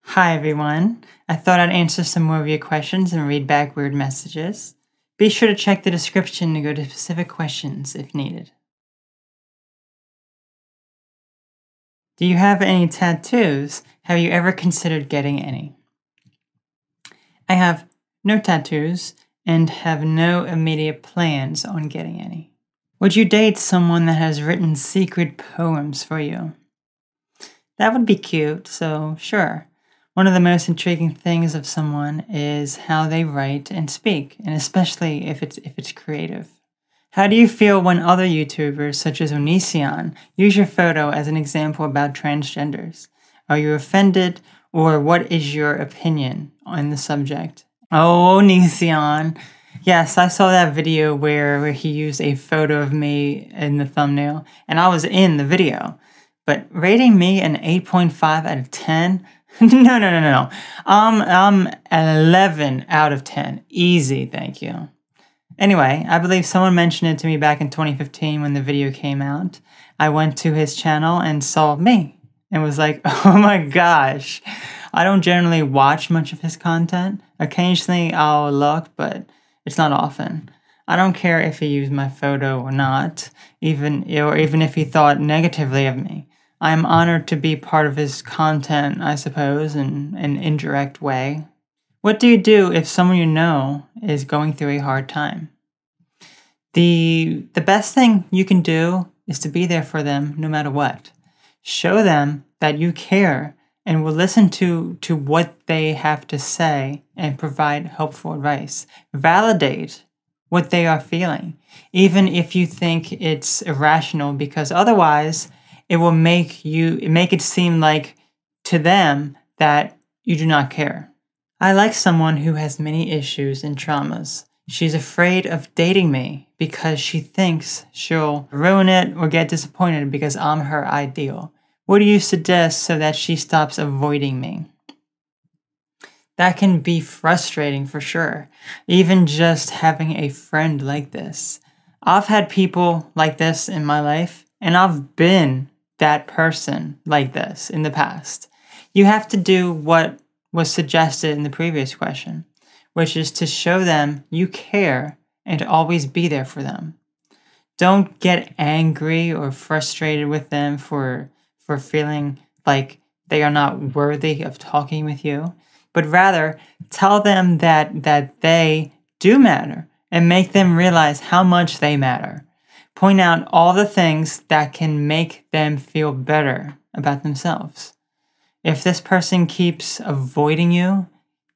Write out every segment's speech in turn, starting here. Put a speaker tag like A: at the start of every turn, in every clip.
A: Hi everyone. I thought I'd answer some more of your questions and read back weird messages. Be sure to check the description to go to specific questions if needed. Do you have any tattoos? Have you ever considered getting any? I have no tattoos and have no immediate plans on getting any. Would you date someone that has written secret poems for you? That would be cute, so sure. One of the most intriguing things of someone is how they write and speak, and especially if it's creative. How do you feel when other YouTubers such as Onision use your photo as an example about transgenders? Are you offended, or what is your opinion on the subject? Oh, Onision. Yes, I saw that video where he used a photo of me in the thumbnail, and I was in the video. But rating me an 8.5 out of 10? No. I'm 11 out of 10. Easy, thank you. Anyway, I believe someone mentioned it to me back in 2015 when the video came out. I went to his channel and saw me and was like, oh my gosh. I don't generally watch much of his content. Occasionally I'll look, but it's not often. I don't care if he used my photo or not, even if he thought negatively of me. I am honored to be part of his content, I suppose, in an indirect way. What do you do if someone you know is going through a hard time? The best thing you can do is to be there for them no matter what. Show them that you care and will listen to what they have to say and provide helpful advice. Validate what they are feeling, even if you think it's irrational, because otherwise it will make it seem like to them that you do not care. I like someone who has many issues and traumas. She's afraid of dating me because she thinks she'll ruin it or get disappointed because I'm her ideal. What do you suggest so that she stops avoiding me? That can be frustrating for sure, even just having a friend like this. I've had people like this in my life, and I've been that person like this in the past. You have to do what was suggested in the previous question, which is to show them you care and to always be there for them. Don't get angry or frustrated with them for feeling like they are not worthy of talking with you, but rather tell them that they do matter and make them realize how much they matter. Point out all the things that can make them feel better about themselves. If this person keeps avoiding you,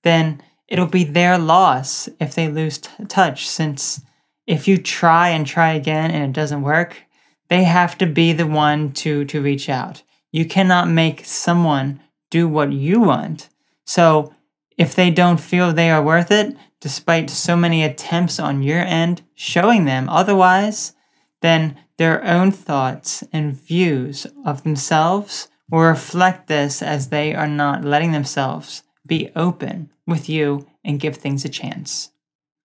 A: then it'll be their loss if they lose touch, since if you try and try again and it doesn't work, they have to be the one to reach out. You cannot make someone do what you want. So if they don't feel they are worth it, despite so many attempts on your end showing them otherwise, then their own thoughts and views of themselves will reflect this, as they are not letting themselves be open with you and give things a chance.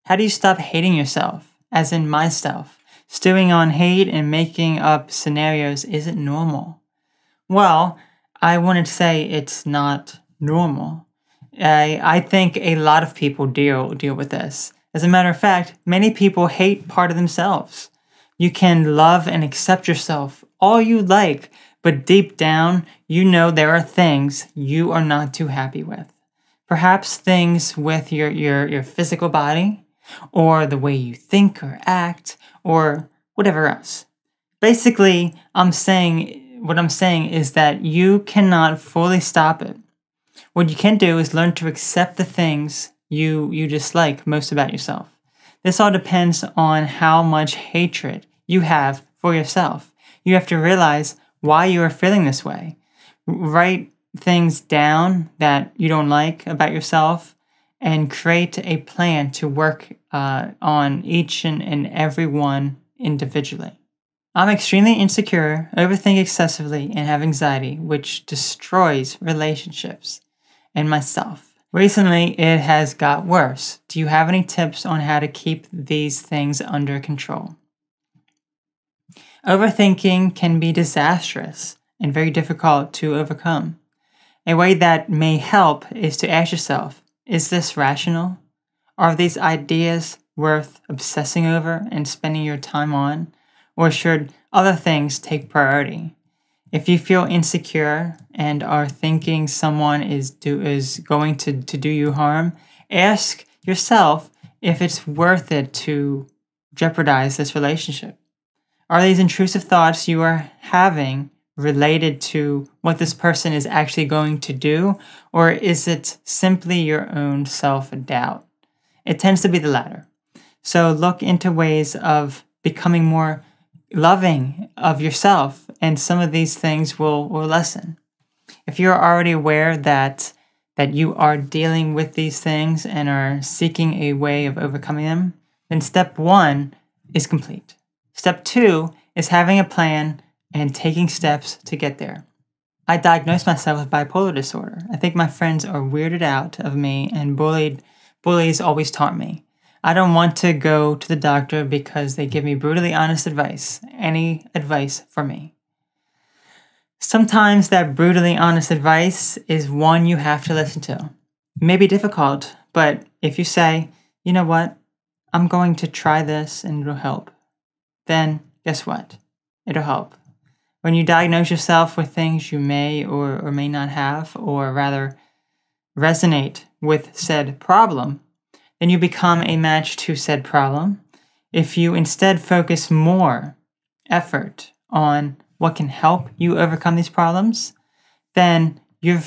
A: How do you stop hating yourself, as in myself? Stewing on hate and making up scenarios isn't normal. Well, I wouldn't say it's not normal. I think a lot of people deal with this. As a matter of fact, many people hate part of themselves. You can love and accept yourself all you like, but deep down, you know there are things you are not too happy with. Perhaps things with your physical body, or the way you think or act, or whatever else. Basically, what I'm saying is that you cannot fully stop it. What you can do is learn to accept the things you dislike most about yourself. This all depends on how much hatred you have for yourself. You have to realize why you are feeling this way. Write things down that you don't like about yourself and create a plan to work on each and every one individually. I'm extremely insecure, overthink excessively, and have anxiety, which destroys relationships and myself. Recently, it has got worse. Do you have any tips on how to keep these things under control? Overthinking can be disastrous and very difficult to overcome. A way that may help is to ask yourself, is this rational? Are these ideas worth obsessing over and spending your time on? Or should other things take priority? If you feel insecure and are thinking someone is going to do you harm, ask yourself if it's worth it to jeopardize this relationship. Are these intrusive thoughts you are having related to what this person is actually going to do, or is it simply your own self-doubt? It tends to be the latter. So look into ways of becoming more loving of yourself, and some of these things will lessen. If you're already aware that you are dealing with these things and are seeking a way of overcoming them, then step 1 is complete. Step 2 is having a plan and taking steps to get there. I diagnosed myself with bipolar disorder. I think my friends are weirded out of me, and bullies always taunt me. I don't want to go to the doctor because they give me brutally honest advice. Any advice for me. Sometimes that brutally honest advice is one you have to listen to. It may be difficult, but if you say, you know what, I'm going to try this and it'll help, then guess what? It'll help. When you diagnose yourself with things you may or may not have, or rather resonate with said problem, then you become a match to said problem. If you instead focus more effort on what can help you overcome these problems, then you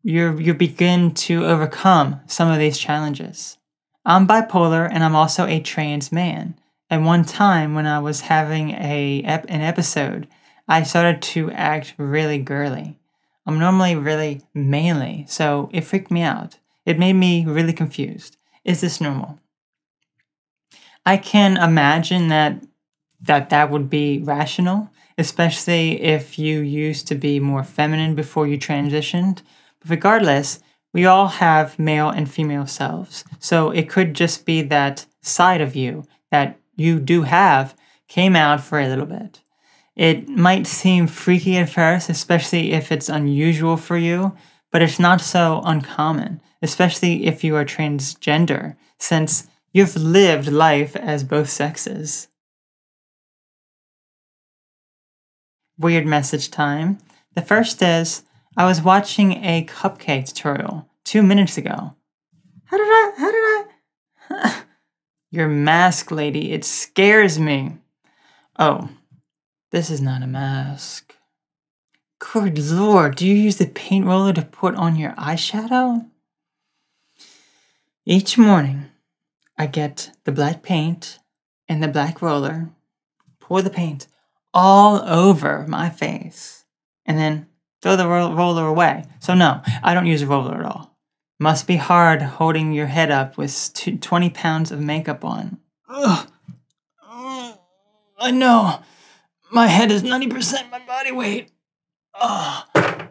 A: begin to overcome some of these challenges. I'm bipolar, and I'm also a trans man. At one time when I was having an episode, I started to act really girly. I'm normally really manly, so it freaked me out. It made me really confused. Is this normal? I can imagine that would be rational, especially if you used to be more feminine before you transitioned. But regardless, we all have male and female selves, so it could just be that side of you that you do have came out for a little bit. It might seem freaky at first, especially if it's unusual for you, but it's not so uncommon, especially if you are transgender, since you've lived life as both sexes. Weird message time. The first is, I was watching a cupcake tutorial 2 minutes ago. How did I? Your mask, lady, it scares me. Oh, this is not a mask. Good lord, do you use the paint roller to put on your eyeshadow? Each morning, I get the black paint and the black roller, pour the paint all over my face, and then throw the roller away. So no, I don't use a roller at all. Must be hard holding your head up with 20 pounds of makeup on. Ugh. I know. My head is 90% my body weight. Ugh.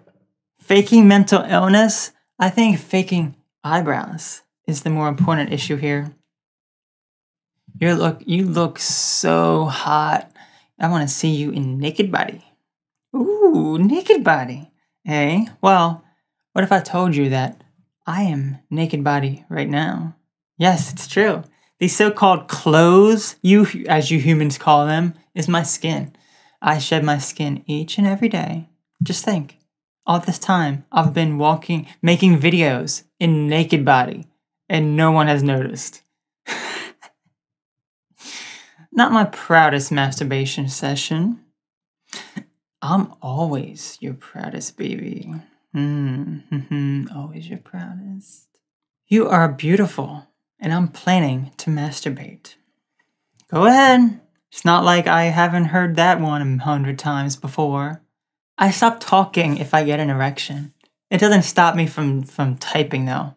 A: Faking mental illness? I think faking eyebrows is the more important issue here. You look so hot. I want to see you in naked body. Ooh, naked body. Hey, well, what if I told you that I am naked body right now? Yes, it's true. These so-called clothes, as you humans call them, is my skin. I shed my skin each and every day. Just think, all this time I've been making videos in naked body, and no one has noticed. Not my proudest masturbation session. I'm always your proudest baby. Always your proudest. You are beautiful, and I'm planning to masturbate. Go ahead. It's not like I haven't heard that one 100 times before. I stop talking if I get an erection. It doesn't stop me from typing though,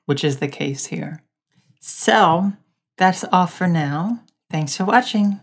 A: which is the case here. So, that's all for now. Thanks for watching.